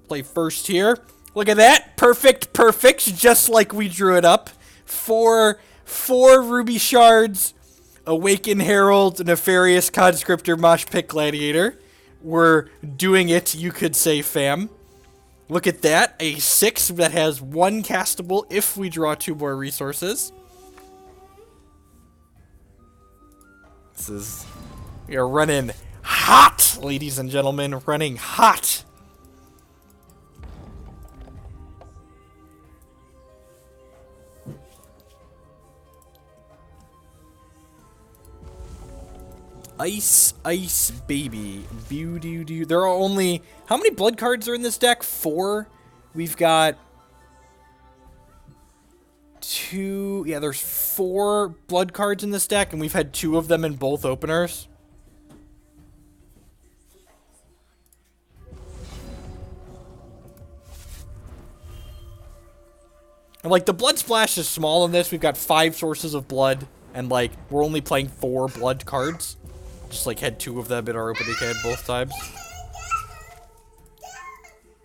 Play first here. Look at that. Perfect, perfect. Just like we drew it up. Four ruby shards. Awaken Herald, Nefarious Conscriptor, Mosh Pit Gladiator. We're doing it, you could say, fam. Look at that. A 6 that has 1 castable if we draw 2 more resources. We are running hot, ladies and gentlemen. Running hot. Ice, ice, baby. Boo-doo-doo. There are only... How many blood cards are in this deck? 4. We've got... 2... Yeah, there's 4 blood cards in this deck, and we've had 2 of them in both openers. And, like, the blood splash is small in this. We've got 5 sources of blood, and, like, we're only playing 4 blood cards. Just, like, had 2 of them in our opening hand both times.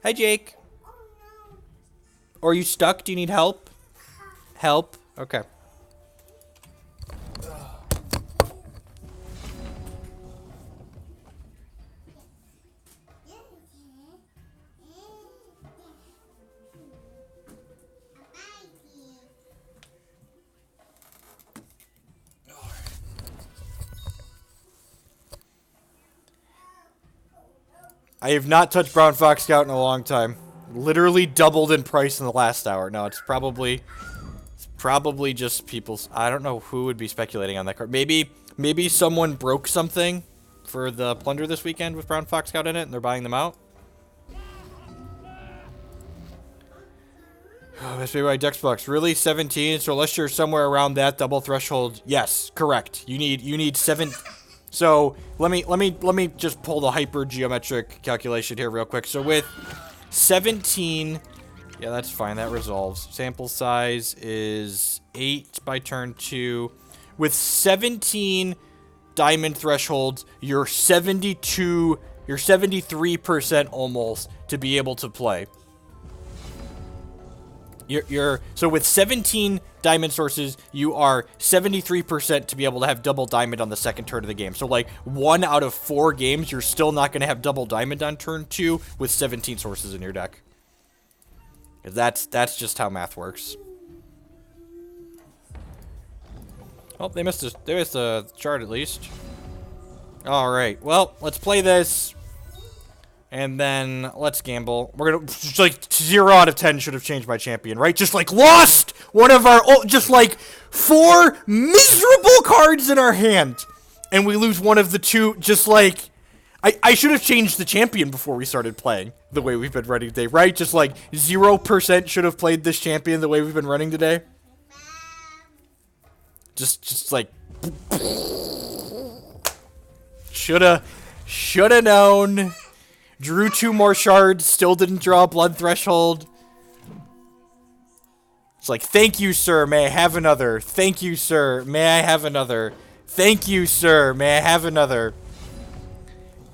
Hi, Jake. Are you stuck? Do you need help? Help? Okay. I have not touched Brown Fox Scout in a long time. Literally doubled in price in the last hour. No, it's probably just people's... I don't know who would be speculating on that card. Maybe someone broke something for the plunder this weekend with Brown Fox Scout in it, and they're buying them out. Oh, that's by Dexbox. Really? 17? So unless you're somewhere around that double threshold, yes, correct. You need 7... So let me just pull the hyper geometric calculation here real quick. So with 17, yeah, that's fine. That resolves. Sample size is 8 by turn 2. With 17 diamond thresholds, you're 73% almost to be able to play. So with 17 diamond sources, you are 73% to be able to have double diamond on the second turn of the game. So like 1 out of 4 games, you're still not going to have double diamond on turn 2 with 17 sources in your deck. That's just how math works. Oh, they missed a chart at least. All right, well, let's play this. And then, let's gamble. We're gonna, just like, 0 out of 10 should have changed my champion, right? Just, like, lost one of our, just, like, 4 miserable cards in our hand. And we lose one of the 2, just, like, I should have changed the champion before we started playing the way we've been running today, right? Just, like, 0% should have played this champion the way we've been running today. Just, like, shoulda known. Drew 2 more shards, still didn't draw a blood threshold. It's like, thank you, sir, may I have another? Thank you, sir, may I have another? Thank you, sir, may I have another?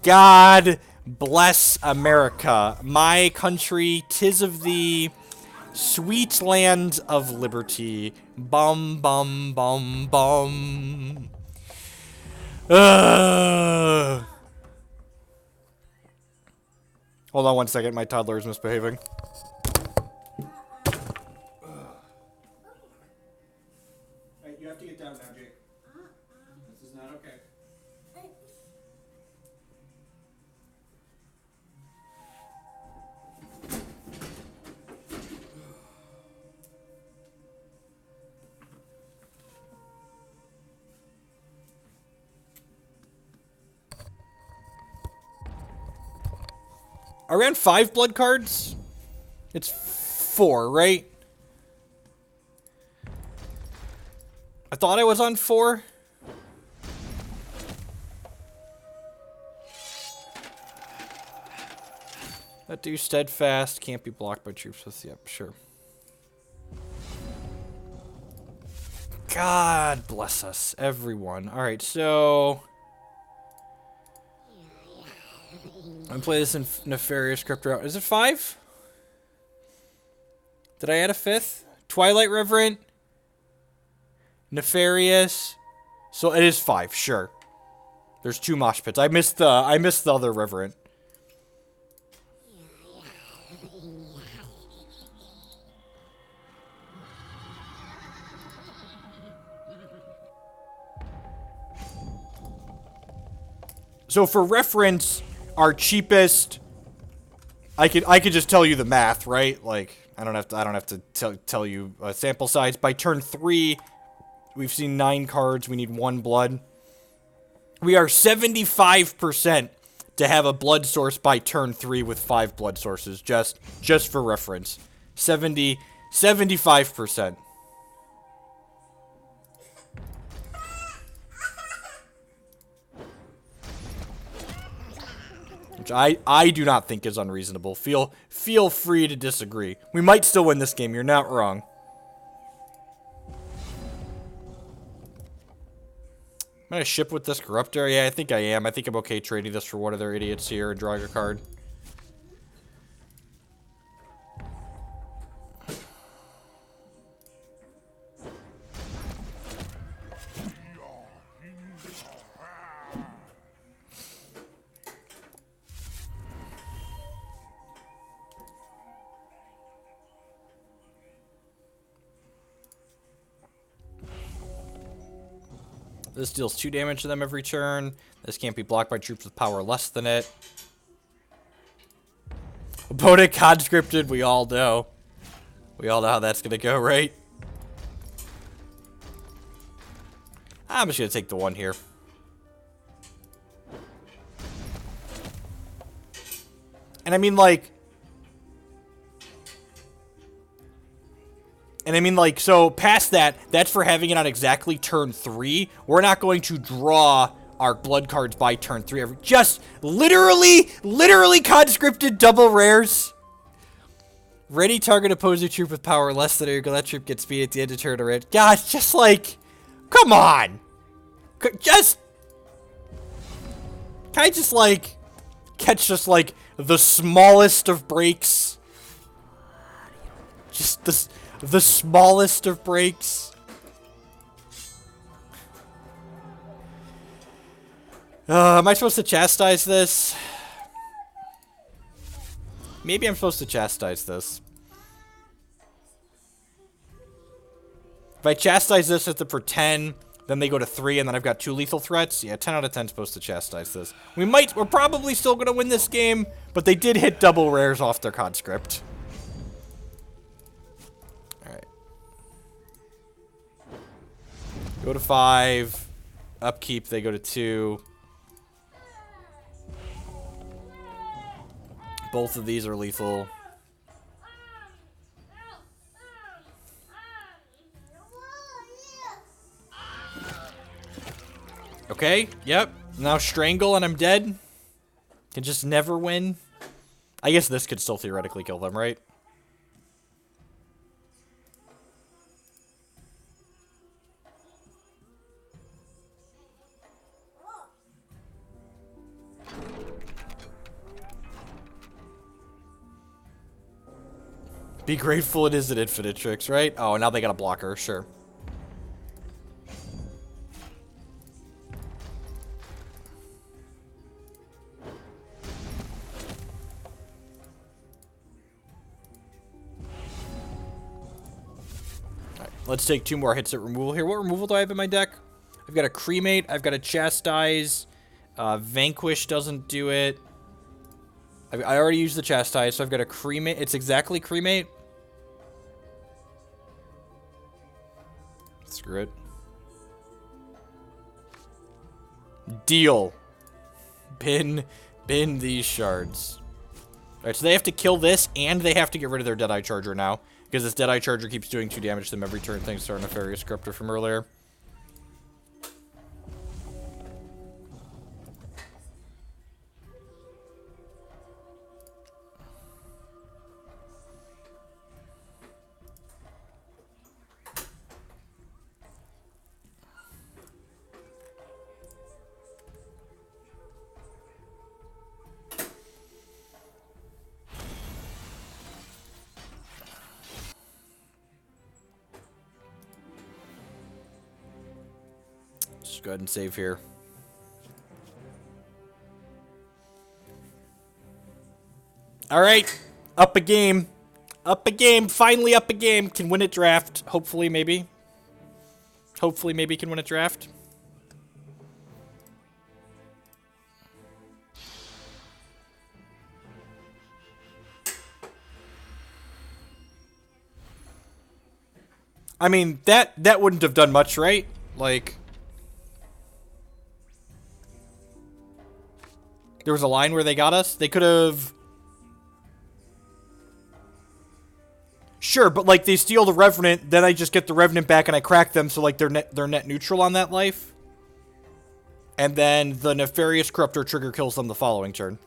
God bless America, my country, 'tis of thee, sweet land of liberty. Bum, bum, bum, bum. Hold on 1 second, my toddler is misbehaving. You have to get down now, Jake. This is not okay. I ran 5 blood cards. It's 4, right? I thought I was on 4. That do steadfast. Can't be blocked by troops with, yep, sure. God bless us, everyone. Alright, so... I'm play this in Nefarious Crypto. Is it 5? Did I add a 5th? Twilight Reverent. Nefarious. So it is 5, sure. There's 2 mosh pits. I missed the other Reverent. So for reference, our cheapest, I could just tell you the math, right? Like I don't have to tell you a sample size. By turn 3, we've seen 9 cards. We need 1 blood. We are 75% to have a blood source by turn 3 with 5 blood sources. Just for reference, 75%. Which I do not think is unreasonable. Feel free to disagree. We might still win this game. You're not wrong. Am I gonna ship with this Corruptor? Yeah, I think I am. I think I'm okay trading this for one of their idiots here and drawing a card. This deals 2 damage to them every turn. This can't be blocked by troops with power less than it. Opponent conscripted, we all know. We all know how that's gonna go, right? I'm just gonna take the 1 here. And I mean, like... so past that, that's for having it on exactly turn 3. We're not going to draw our blood cards by turn 3. Just literally conscripted double rares. Ready target opposing troop with power less than that troop gets speed at the end of turn or it. Gosh, just like, come on. Just, can I just like, catch just like the smallest of breaks? Just the smallest of breaks. Am I supposed to chastise this? Maybe I'm supposed to chastise this. If I chastise this, it's for 10, then they go to 3, and then I've got 2 lethal threats. Yeah, 10 out of 10 supposed to chastise this. We're probably still gonna win this game, but they did hit double rares off their conscript. Go to 5. Upkeep, they go to 2. Both of these are lethal. Okay, yep. Now Strangle and I'm dead. Can just never win. I guess this could still theoretically kill them, right? Be grateful it is an Infinite Tricks, right? Oh, now they got a blocker, sure. Alright, let's take 2 more hits at removal here. What removal do I have in my deck? I've got a Cremate, I've got a Chastise, Vanquish doesn't do it. I already used the Chastise, so I've got a Cremate. It's exactly Cremate. Screw it. Deal. Bin these shards. Alright, so they have to kill this, and they have to get rid of their Deadeye Charger now. Because this Deadeye Charger keeps doing 2 damage to them every turn, thanks to our Nefarious Corruptor from earlier. go ahead and save here. All right, up a game. Up a game, finally up a game. Can win a draft, hopefully, maybe. Hopefully, maybe can win a draft. I mean, that wouldn't have done much, right? Like, there was a line where they got us. They could have... Sure, but like they steal the Revenant, then I just get the Revenant back and I crack them, so like they're net neutral on that life. And then the Nefarious Corruptor trigger kills them the following turn.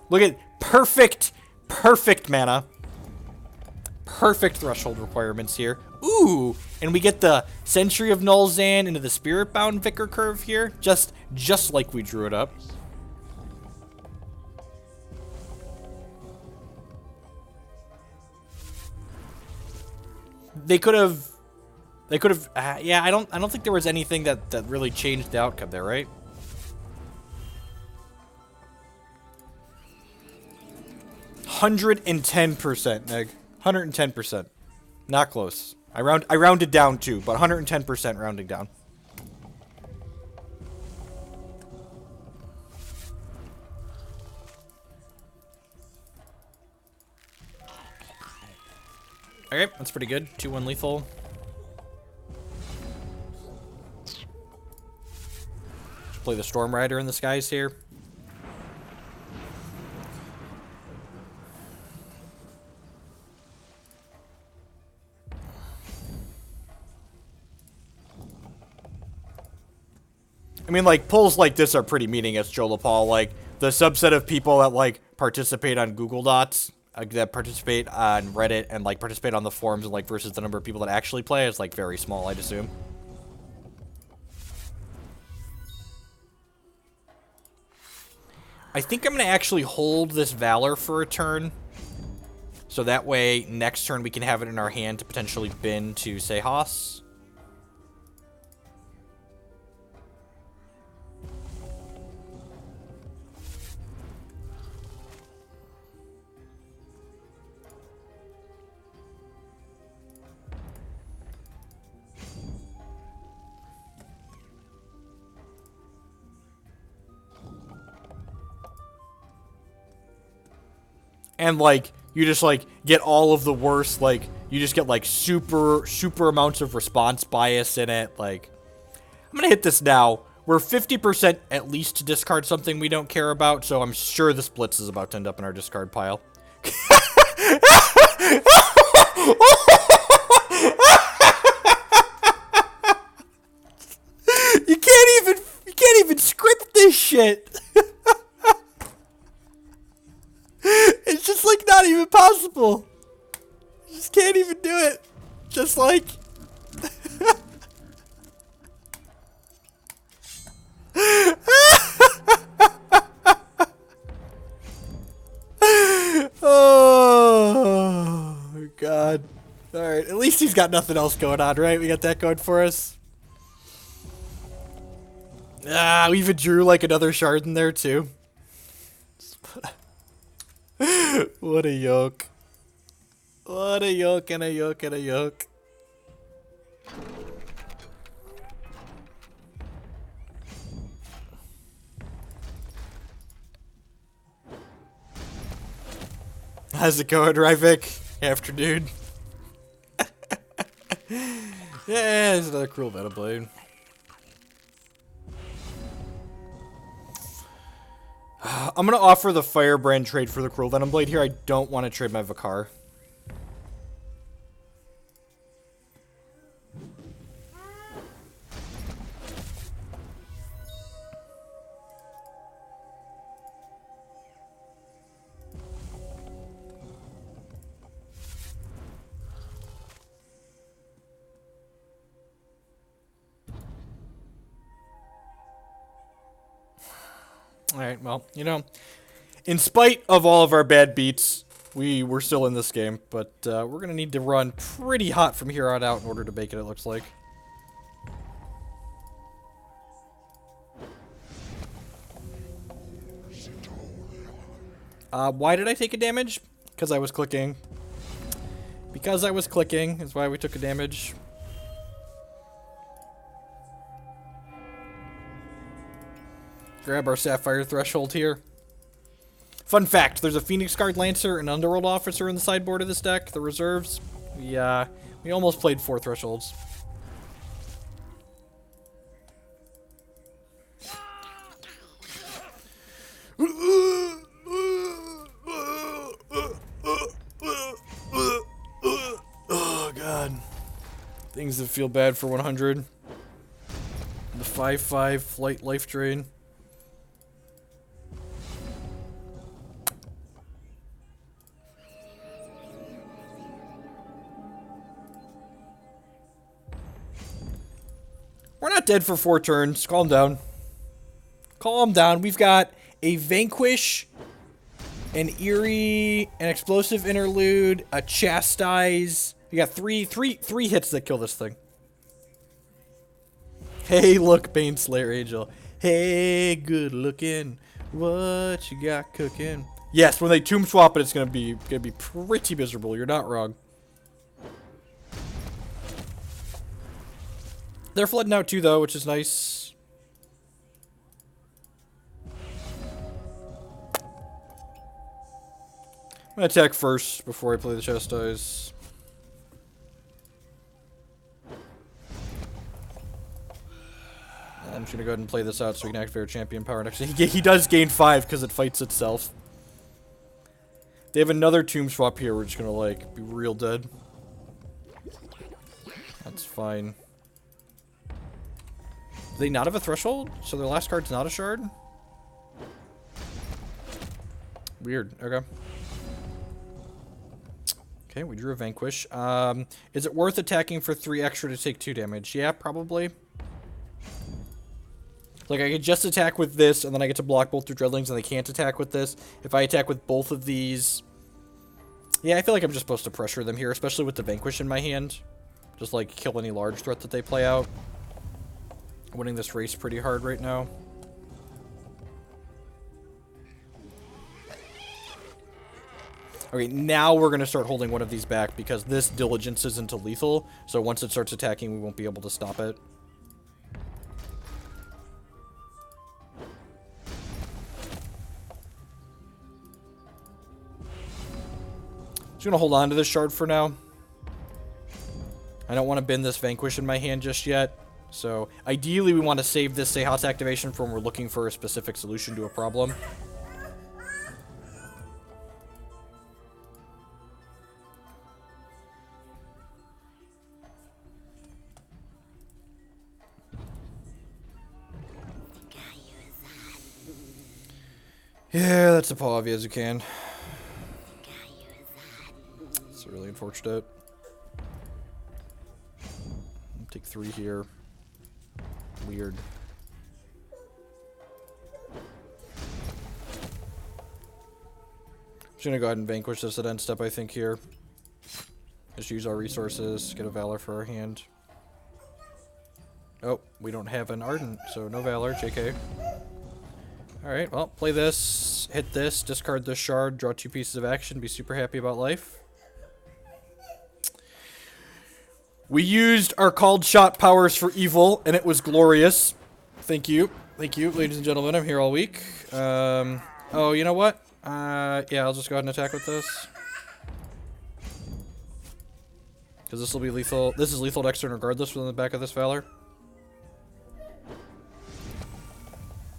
Look at perfect mana. Perfect threshold requirements here. Ooh, and we get the Century of Nulzan into the Spiritbound Vicar curve here, just like we drew it up. They could have, yeah, I don't think there was anything that really changed the outcome there, right? %110%, Neg. 110%. Not close. I rounded down too, but 110% rounding down. Okay, that's pretty good. 2-1 lethal. Just play the Storm Rider in the skies here. I mean, like, polls like this are pretty meaningless, Joe LaPaul. Like, the subset of people that, like, participate on Google Dots, that participate on Reddit, and, like, participate on the forums, and, like, versus the number of people that actually play is, like, very small, I'd assume. I think I'm going to actually hold this Valor for a turn. So that way, next turn we can have it in our hand to potentially bin to Sejas. And, like, you just, like, get all of the worst, like, you just get, like, super amounts of response bias in it. Like, I'm gonna hit this now. We're 50% at least to discard something we don't care about, so I'm sure this Blitz is about to end up in our discard pile. You can't even script this shit. It's just, like, not even possible. You just can't even do it. Just, like... Oh, God. Alright, at least he's got nothing else going on, right? We got that going for us. Ah, we even drew, like, another shard in there, too. What a yoke. What a yoke and a yoke and a yoke. How's it going, Ryvik? Afternoon. Yeah, there's another Cruel Venom Blade. I'm gonna offer the Firebrand trade for the Cruel Venom Blade here. I don't want to trade my Vicar. Alright, well, you know, in spite of all of our bad beats, we're still in this game, but we're gonna need to run pretty hot from here on out in order to make it, it looks like. Why did I take a damage? Because I was clicking. Because I was clicking is why we took a damage. Grab our Sapphire Threshold here. Fun fact, there's a Phoenix Guard Lancer and Underworld Officer in the sideboard of this deck, the reserves. We almost played 4 Thresholds. Oh god. Things that feel bad for 100. The 5/5 Flight Life Drain. We're not dead for 4 turns. Calm down. Calm down. We've got a Vanquish, an Eerie, an Explosive Interlude, a Chastise. We got three hits that kill this thing. Hey, look, Baneslayer Angel. Hey, good looking. What you got cooking? Yes, when they tomb swap it, it's gonna be pretty miserable. You're not wrong. They're flooding out too, though, which is nice. I'm gonna attack first before I play the Chastise. I'm just gonna go ahead and play this out so we can activate our champion power next. He does gain 5 because it fights itself. They have another tomb swap here. We're just gonna, like, be real dead. That's fine. Do they not have a threshold? So their last card's not a shard? Weird. Okay. Okay, we drew a Vanquish. Is it worth attacking for 3 extra to take 2 damage? Yeah, probably. Like, I could just attack with this, and then I get to block both their Dreadlings, and they can't attack with this. If I attack with both of these... Yeah, I feel like I'm just supposed to pressure them here, especially with the Vanquish in my hand. Just, like, kill any large threat that they play out. Winning this race pretty hard right now. Okay, now we're going to start holding one of these back, because this Diligence isn't lethal, so once it starts attacking, we won't be able to stop it. Just gonna hold on to this shard for now. I don't want to bend this Vanquish in my hand just yet. So, ideally we want to save this Sehat's activation for when we're looking for a specific solution to a problem. Yeah, that's a Pavia as you can. It's really unfortunate. Take 3 here. Weird. Just gonna go ahead and Vanquish this at end step, I think, here. Just use our resources, get a Valor for our hand. Oh, we don't have an Ardent, so no Valor, JK. Alright, well, play this, hit this, discard this shard, draw 2 pieces of action, be super happy about life. We used our called shot powers for evil, and it was glorious. Thank you. Thank you, ladies and gentlemen. I'm here all week. Oh, you know what? Yeah, I'll just go ahead and attack with this. Because this will be lethal. This is lethal next turn regardless within the back of this Valor.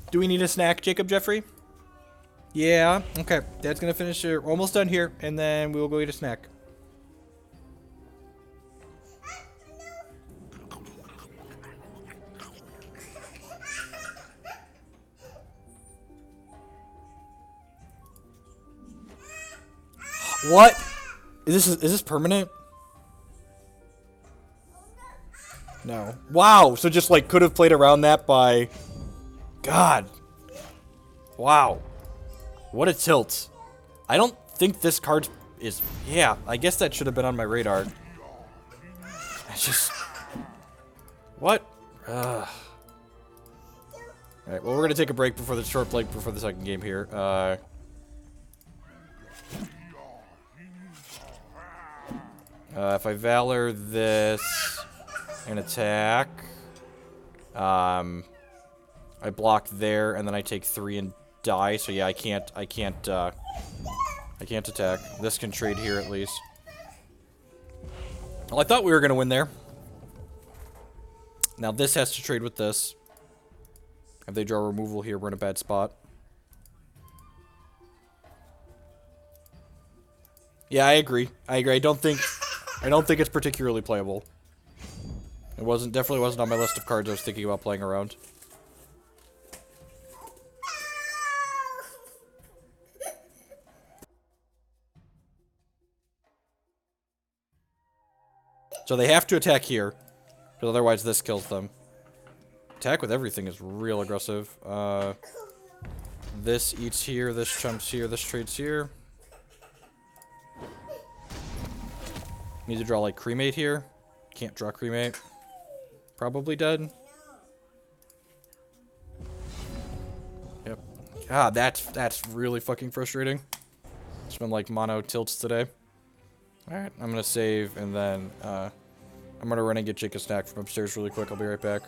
Do we need a snack, Jacob Jeffrey? Yeah. Okay. Dad's going to finish here. We're almost done here, and then we will go eat a snack. What? Is this permanent? No. Wow. So just like could have played around that by God. Wow. What a tilt. I don't think this card's is... Yeah, I guess that should have been on my radar. It's just... What? Alright, well, we're gonna take a break before the short break before the second game here. If I Valor this and attack, I block there, and then I take 3 and die. So yeah, I can't attack. This can trade here at least. Well, I thought we were gonna win there. Now this has to trade with this. If they draw removal here, we're in a bad spot. Yeah, I agree. I don't think it's particularly playable. It definitely wasn't on my list of cards I was thinking about playing around. So they have to attack here, because otherwise this kills them. Attack with everything is real aggressive. This eats here, this chumps here, this trades here. Need to draw like Cremate here. Can't draw Cremate. Probably dead. Yep. Ah, that's really fucking frustrating. It's been like mono tilts today. Alright, I'm gonna save and then I'm gonna run and get Jake a snack from upstairs really quick. I'll be right back.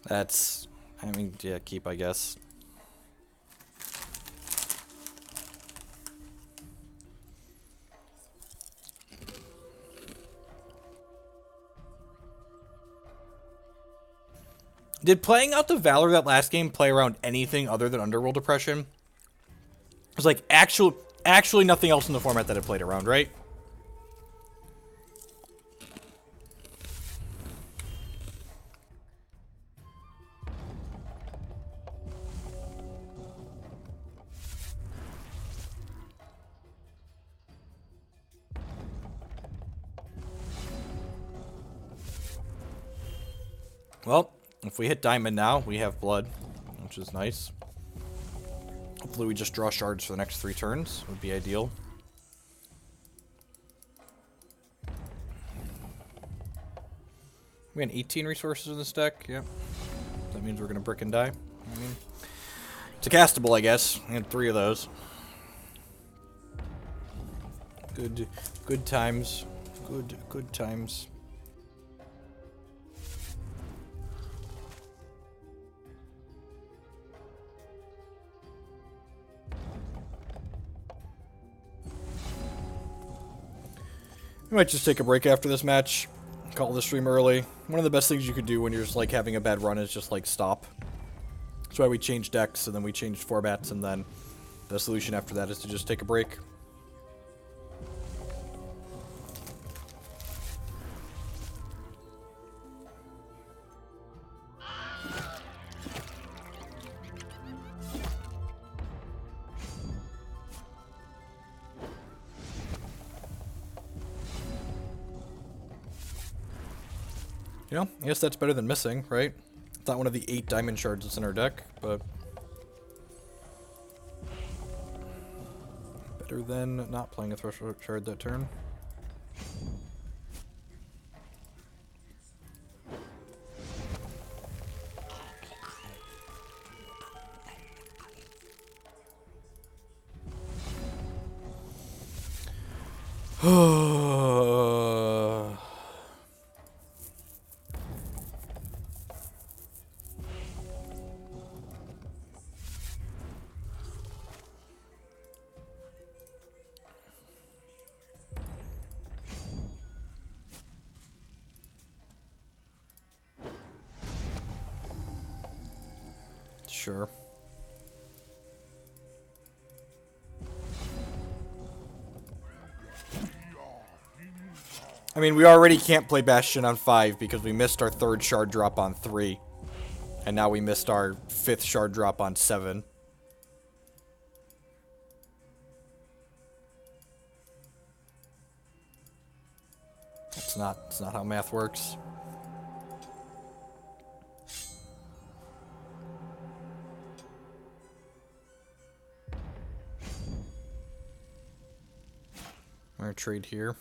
That's, I mean, yeah, keep, I guess. Did playing out the Valor that last game play around anything other than Underworld Depression? There's like actually nothing else in the format that it played around, right? Well, if we hit Diamond now, we have blood, which is nice. Hopefully we just draw shards for the next 3 turns. Would be ideal. We got 18 resources in this deck, yeah. That means we're gonna brick and die. I mean, it's a castable, I guess. I had 3 of those. Good times. Good times. We might just take a break after this match. Call the stream early. One of the best things you could do when you're just like having a bad run is just like stop. That's why we changed decks and then we changed formats, and then the solution after that is to just take a break. You know, I guess that's better than missing, right? It's not one of the 8 diamond shards that's in our deck, but better than not playing a threshold shard that turn. Sure. I mean, we already can't play Bastion on 5 because we missed our 3rd shard drop on 3. And now we missed our 5th shard drop on 7. It's not how math works. I'm gonna trade here.